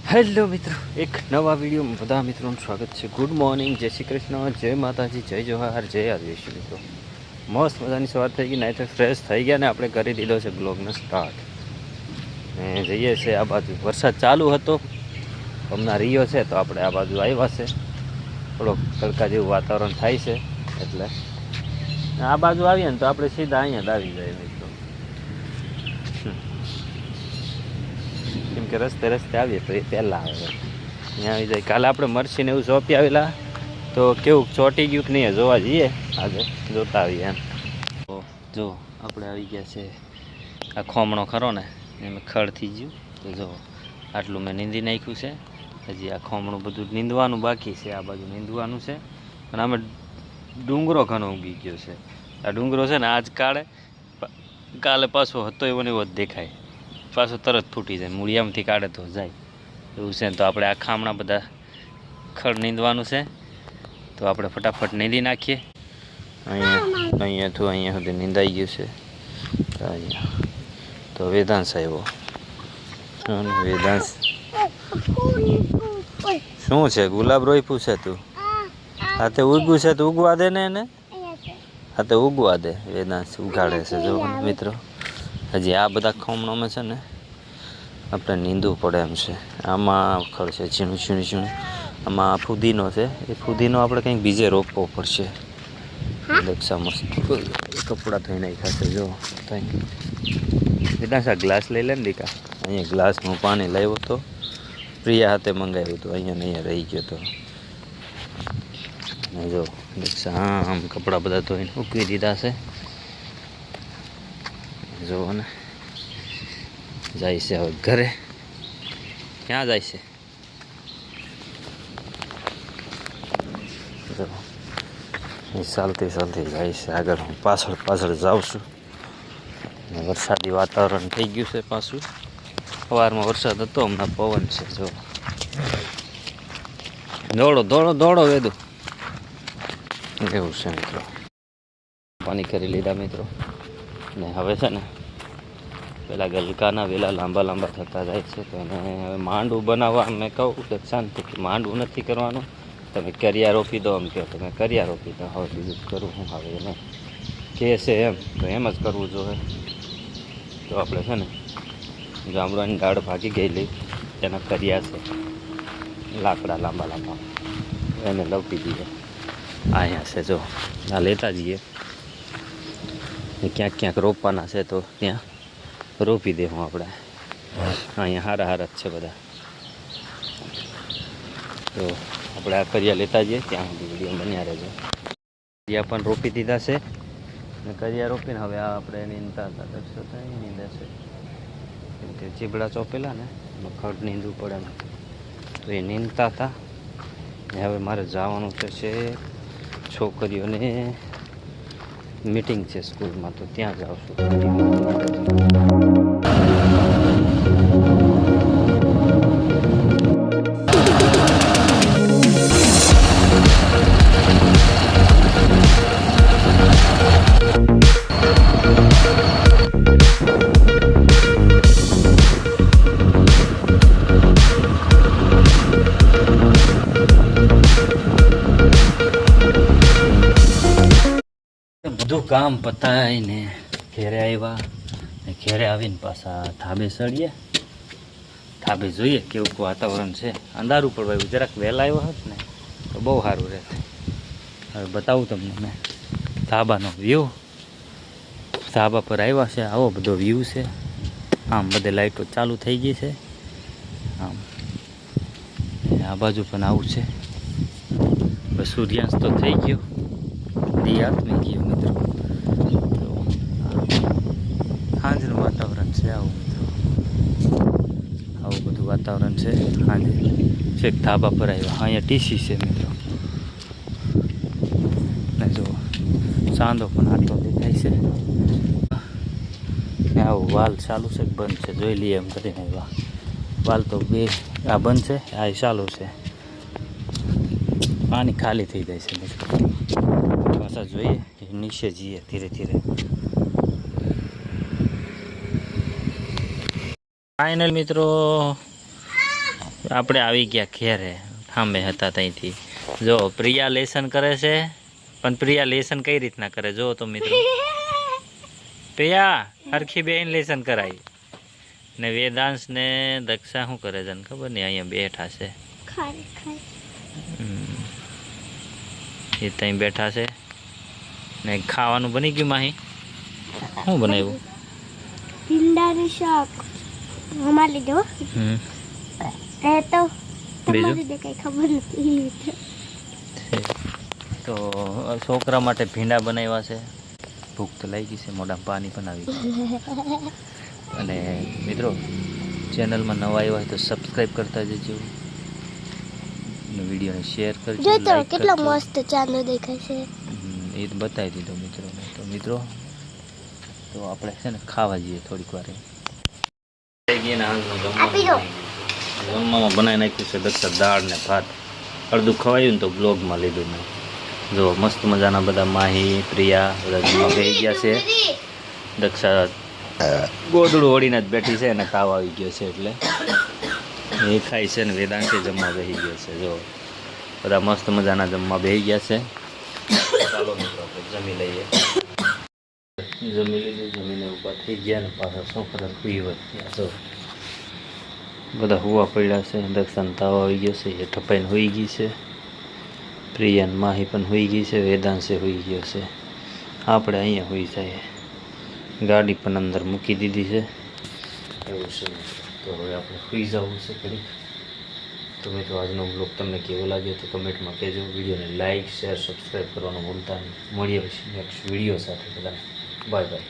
Hello મિત્રો, એક નવા વિડીયોમાં બધા મિત્રોનું સ્વાગત છે. ગુડ મોર્નિંગ, જય શ્રી કૃષ્ણ, જય માતાજી, જય જોહાર, જય આદિવાસી. મિત્રો મસ્ત મજાની સવાર થઈ ગઈ, નાઈટ ફ્રેશ થઈ ગયા ને આપણે કરી દીધો છે બ્લોગનો સ્ટાર્ટ. ને જઈએ છીએ આ બાજુ. વરસાદ ચાલુ હતો હમણાં રહ્યો છે, તો આપણે આ બાજુ આવ્યા છે. થોડોક તડકા જેવું વાતાવરણ થાય છે એટલે આ બાજુ આવીએ ને તો આપણે સીધા અહીંયા જ આવી જાય મિત્રો. કેમ કે રસ્તે આવીએ તો એ પહેલાં આવે અહીંયા આવી જાય. કાલે આપણે મરસીને એવું સોંપી આવેલા તો કેવું ચોંટી ગયું કે નહીં જોવા જઈએ, આગળ જોતા આવીએ એમ. તો જો આપણે આવી ગયા છે આ ખોમણો ખરો ને એમાં ખડ થઈ ગયું. તો જો આટલું મેં નીંદી નાખ્યું છે. હજી આ ખોમણું બધું નીંદવાનું બાકી છે, આ બાજુ નીંદવાનું છે. અને આમાં ડુંગરો ઘણો ઉગી ગયો છે. આ ડુંગરો છે ને આજ કાલે પાછો હતો એવો ને એવો જ દેખાય, પાછો તરત ફૂટી જાય, મૂળિયામાંથી કાઢે તો જાય એવું છે. તો આપણે આ ખામણા બધા ખડ નીંદવાનું છે, તો આપણે ફટાફટ નીંદી નાખીએ. અહીંયા સુધી નીંદાઈ ગયું છે. અહીંયા તો વેદાંશ આવ્યો. વેદાંશ શું છે? ગુલાબ રોપ્યું છે તું? હાથે ઉગ્યું છે તો ઉગવા દે ને એને. હાથે ઉગવા દે. વેદાંશ ઉગાડે છે જો મિત્રો. હજી આ બધા ખમણોમાં છે ને આપણે નીંદવું પડે એમ છે. આમાં ખડ છે ઝીણું ઝીણું. આમાં ફુદીનો છે, એ ફુદીનો આપણે કંઈક બીજે રોપવો પડશે. દેખશા મસ્ત કપડાં ધોઈ નાખ્યા છે જો. વેદાંશ આ ગ્લાસ લઈ લે ને દીકા. અહીંયા ગ્લાસનું પાણી લાવ્યો તો પ્રિયા હાથે મંગાવ્યું હતું, અહીંયા ને અહીંયા રહી ગયો હતો. અને જો દેખશા આમ કપડાં બધા ધોઈને ઉકવી દીધા છે. જો ને જાય છે હવે ઘરે. ક્યાં જાય છે? ચાલતી જાય છે આગળ. હું પાછળ જાઉં છું. વરસાદી વાતાવરણ થઈ ગયું છે પાછું. સવારમાં વરસાદ હતો, હમણાં પવન છે જો. દોડો વેદુ. એવું છે મિત્રો. પાણી કરી લીધા મિત્રો. ને હવે છે ને પેલા ગલકાના વેલા લાંબા થતા જાય છે. તો એને હવે માંડવું બનાવવા મેં કહું કે શાંતિ, માંડવું નથી કરવાનું, તમે કરિયા રોપી દો. એમ કહો તમે કરિયા રોપી દો. હવે બીજું કરવું હું? હવે એને કહે છે એમ તો એમ જ કરવું જોઈએ. તો આપણે છે ને જાંબુડાની દાળ ભાગી ગયેલી, એના કરિયા છે લાકડા લાંબા એને લપી દઈએ. અહીંયા છે જો, આ લેતા જઈએ. ક્યાંક રોપવાના છે તો ત્યાં રોપી દેવું આપણે. અહીંયા હારા જ છે બધા. તો આપણે આ કરિયા લેતા જઈએ, ત્યાં સુધી વિડીયો બન્યા રહેજો. કરિયા પણ રોપી દીધા છે ને કરિયા રોપીને હવે આ આપણે નીંદતા હતા. દક્ષો થાય નીંદે છે કેમ કે ચીબડા ચોપેલા ને એમાં ખડ નીંદવું પડે ને, તો એ નીંદતા હતા. ને હવે મારે જવાનું છે છોકરીઓને મીટિંગ છે સ્કૂલમાં, તો ત્યાં જાઉં છું. બધું કામ પતાવીને ઘેરે આવ્યા. ઘેરે આવીને પાછા ધાબે ચડીએ. ધાબે જોઈએ કેવું વાતાવરણ છે. અંધારું પડવાયું, જરાક વહેલા આવ્યા હોત ને તો બહુ સારું રહેત. હવે બતાવું તમને મેં ધાબાનો વ્યૂ. ધાબા પર આવ્યા છે, આવો બધો વ્યૂ છે. આમ બધે લાઇટો ચાલુ થઈ ગઈ છે. આમ આ બાજુ પણ આવું છે. બસ સૂર્યાસ્ત તો થઈ ગયો, દિયાત્મી ગયો મિત્રો. સાંજનું વાતાવરણ છે આવું મિત્રો. આવું બધું વાતાવરણ છે સાંજે. છેક ધાબા પર આવ્યા. અહીંયા ટીસી છે મિત્રો. ને જો ચાંદો પણ આટલો દેખાય છે. ને આવું વાલ ચાલુ છે બંધ છે, જોઈ લઈએ એમ કરીને આવ્યા. વાલ તો બે આ બંધ છે, આ ચાલુ છે. પાણી ખાલી થઈ જાય છે મિત્રો. પાછા જોઈએ નીચે જઈએ ધીરે. ફાઇનલ મિત્રો આપણે આવી ગયા ઘેરે, સામે હતા ત્યાંથી. જો પ્રિયા લેસન કરે છે, પણ પ્રિયા લેસન કઈ રીતના કરે જો તો મિત્રો. પ્રિયા હરખી બેન લેસન કરાય ને વેદાંશ ને દક્ષા શું કરે છે ખબર નહીં, અહીંયા બેઠા છે. એ ત્યાં બેઠા છે ને ખાવાનું બની ગયું. માહી શું બનાવ્યું? ભીંડાનું શાક અમારે લીધો. એ તો બીજું કઈ ખબર નથી. તો છોકરા માટે ભીંડા બનાવ્યા છે. ભૂખ તો લાગી છે, મોઢામાં પાણી પણ આવી ગયું. અને મિત્રો ચેનલમાં નવા આવ્યા હોય તો સબસ્ક્રાઈબ કરતા જજો, વિડીયોને શેર કરજો. જો તો કેટલો મસ્ત ચાંદો દેખાય છે. એ તો બતાવી દીધો મિત્રોને. તો મિત્રો તો આપણે છે ને ખાવા જઈએ થોડીક વાર. જમવામાં બનાવી નાખ્યું છે દક્ષા દાળ ને ભાત. અડધું ખવાયું ને તો બ્લોગમાં લીધું મેં. જો મસ્ત મજાના બધા માહી પ્રિયા બધા જમવા બેસી ગયા છે. દક્ષા ગોદડું ઓળીને જ બેઠી છે અને તાવ આવી ગયો છે એટલે એ ખાય છે ને વેદાંતે જમવા બેસી ગયો છે. જો બધા મસ્ત મજાના જમવા બેસી ગયા છે. ચાલો મિત્રો આપણે જમી લઈએ. જમી લીધું, જમીને ઊભા થઈ ગયા ને પાછા છોકરા સુઈ હોય ત્યાં તો બધા હુવા પડ્યા છે. દક્ષાને તાવ આવી ગયો છે, એ ઠપાઈને હોઈ ગઈ છે. પ્રિયાન માહી પણ હોઈ ગઈ છે, વેદાંશે હોઈ ગયો છે. આપણે અહીંયા હોઈ જાય. ગાડી પણ અંદર મૂકી દીધી છે એવું છે. તો હવે આપણે સુઈ જવું છે ઘડીક. તો મિત્રો આજનો બ્લોગ તમને કેવો લાગ્યો તો કમેન્ટમાં કહેજો. વિડીયોને લાઇક શેર સબસ્ક્રાઈબ કરવાનું ભૂલતા નહીં. મળીએ પછી નેક્સ્ટ વિડીયો સાથે. બધા બાય બાય.